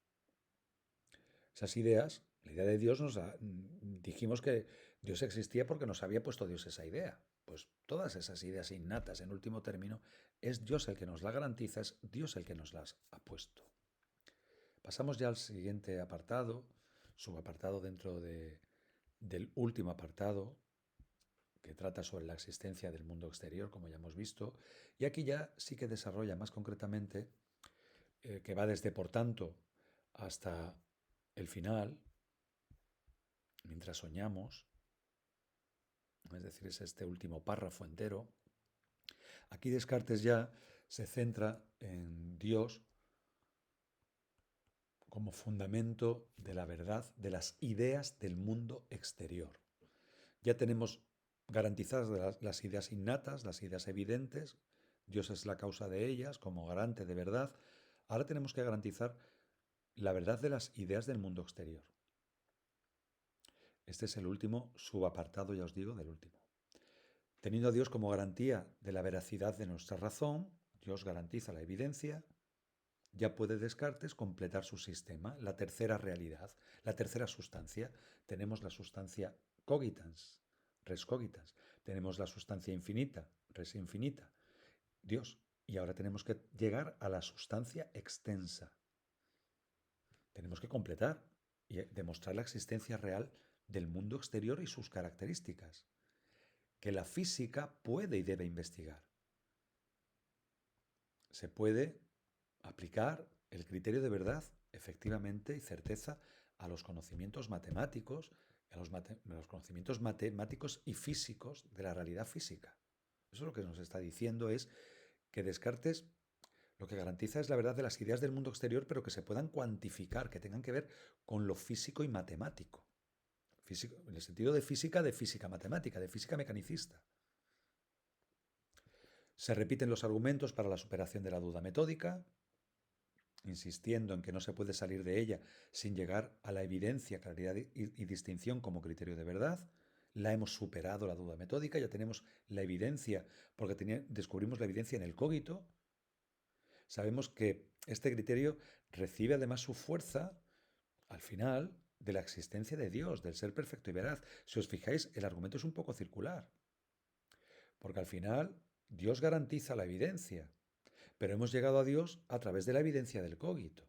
Esas ideas, la idea de Dios dijimos que Dios existía porque nos había puesto Dios esa idea, pues todas esas ideas innatas, en último término, es Dios el que nos las garantiza, es Dios el que nos las ha puesto. Pasamos ya al siguiente apartado, subapartado dentro del último apartado, que trata sobre la existencia del mundo exterior, como ya hemos visto, y aquí ya sí que desarrolla más concretamente, que va desde por tanto hasta el final, mientras soñamos, es decir, es este último párrafo entero. Aquí Descartes ya se centra en Dios como fundamento de la verdad de las ideas del mundo exterior. Ya tenemos garantizadas las ideas innatas, las ideas evidentes, Dios es la causa de ellas como garante de verdad. Ahora tenemos que garantizar la verdad de las ideas del mundo exterior. Este es el último subapartado, ya os digo, del último. Teniendo a Dios como garantía de la veracidad de nuestra razón, Dios garantiza la evidencia, ya puede Descartes completar su sistema, la tercera realidad, la tercera sustancia. Tenemos la sustancia cogitans, res cogitans. Tenemos la sustancia infinita, res infinita, Dios. Y ahora tenemos que llegar a la sustancia extensa. Tenemos que completar y demostrar la existencia real del mundo exterior y sus características, que la física puede y debe investigar. Se puede aplicar el criterio de verdad, efectivamente, y certeza a los conocimientos matemáticos, a los conocimientos matemáticos y físicos de la realidad física. Eso lo que nos está diciendo es que Descartes lo que garantiza es la verdad de las ideas del mundo exterior, pero que se puedan cuantificar, que tengan que ver con lo físico y matemático. Físico, en el sentido de física matemática, de física mecanicista. Se repiten los argumentos para la superación de la duda metódica, insistiendo en que no se puede salir de ella sin llegar a la evidencia, claridad y distinción como criterio de verdad. La hemos superado la duda metódica, ya tenemos la evidencia, porque descubrimos la evidencia en el cogito. Sabemos que este criterio recibe además su fuerza al final de la existencia de Dios, del ser perfecto y veraz. Si os fijáis, el argumento es un poco circular, porque al final Dios garantiza la evidencia, pero hemos llegado a Dios a través de la evidencia del cogito.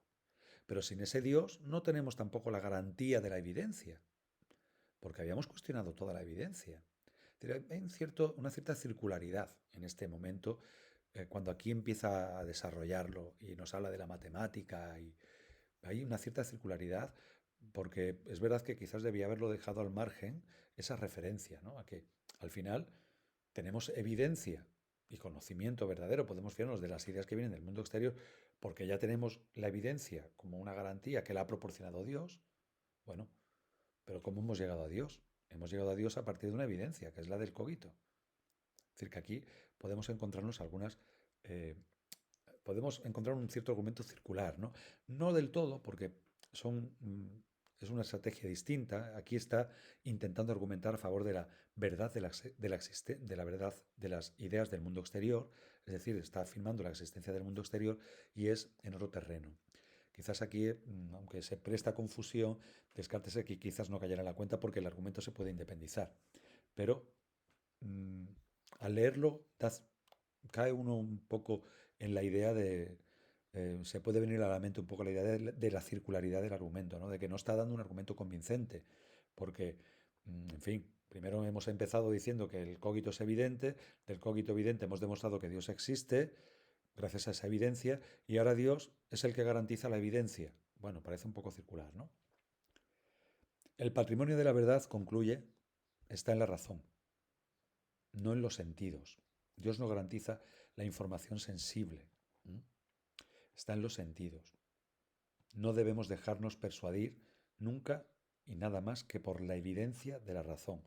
Pero sin ese Dios no tenemos tampoco la garantía de la evidencia, porque habíamos cuestionado toda la evidencia. Hay una cierta circularidad en este momento, cuando aquí empieza a desarrollarlo y nos habla de la matemática, y hay una cierta circularidad, porque es verdad que quizás debía haberlo dejado al margen esa referencia, ¿no? A que al final tenemos evidencia y conocimiento verdadero, podemos fiarnos de las ideas que vienen del mundo exterior, porque ya tenemos la evidencia como una garantía que la ha proporcionado Dios. Bueno, pero ¿cómo hemos llegado a Dios? Hemos llegado a Dios a partir de una evidencia, que es la del cogito. Es decir, que aquí podemos encontrarnos eh, podemos encontrar un cierto argumento circular, ¿no? No del todo, porque son, es una estrategia distinta. Aquí está intentando argumentar a favor de la verdad de la verdad de las ideas del mundo exterior, es decir, está afirmando la existencia del mundo exterior y es en otro terreno. Quizás aquí, aunque se presta confusión, Descartes aquí quizás no cayera en la cuenta porque el argumento se puede independizar. Pero mm, al leerlo cae uno un poco en la idea se puede venir a la mente un poco la idea de la circularidad del argumento, ¿no? De que no está dando un argumento convincente, porque, en fin, primero hemos empezado diciendo que el cogito es evidente, del cogito evidente hemos demostrado que Dios existe, gracias a esa evidencia, y ahora Dios es el que garantiza la evidencia. Bueno, parece un poco circular, ¿no? El patrimonio de la verdad, concluye, está en la razón, no en los sentidos. Dios no garantiza la información sensible. Está en los sentidos. No debemos dejarnos persuadir nunca y nada más que por la evidencia de la razón.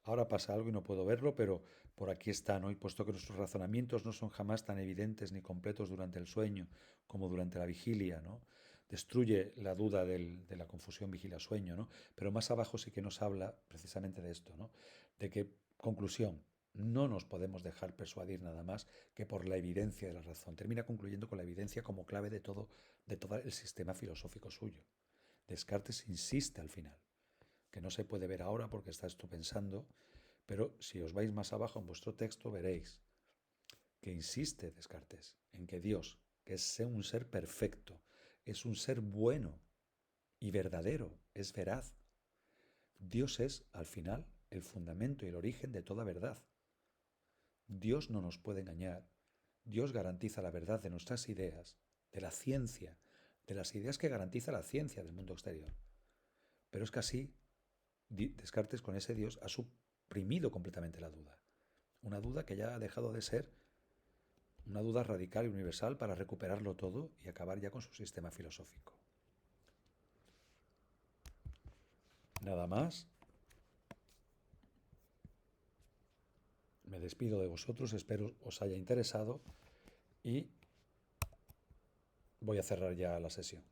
Ahora pasa algo y no puedo verlo, pero por aquí está, ¿no? Y puesto que nuestros razonamientos no son jamás tan evidentes ni completos durante el sueño como durante la vigilia, ¿no? Destruye la duda de la confusión vigilia-sueño, ¿no? Pero más abajo sí que nos habla precisamente de esto, ¿no? De que, conclusión, no nos podemos dejar persuadir nada más que por la evidencia de la razón. Termina concluyendo con la evidencia como clave de todo el sistema filosófico suyo. Descartes insiste al final, que no se puede ver ahora porque estás tú pensando, Pero si os vais más abajo en vuestro texto, veréis que insiste Descartes en que Dios, que es un ser perfecto, es un ser bueno y verdadero, es veraz. Dios es, al final, el fundamento y el origen de toda verdad. Dios no nos puede engañar. Dios garantiza la verdad de nuestras ideas, de la ciencia, de las ideas que garantiza la ciencia del mundo exterior. Pero es que así, Descartes con ese Dios ha suprimido completamente la duda. Una duda que ya ha dejado de ser una duda radical y universal para recuperarlo todo y acabar ya con su sistema filosófico. Nada más. Me despido de vosotros, espero os haya interesado y voy a cerrar ya la sesión.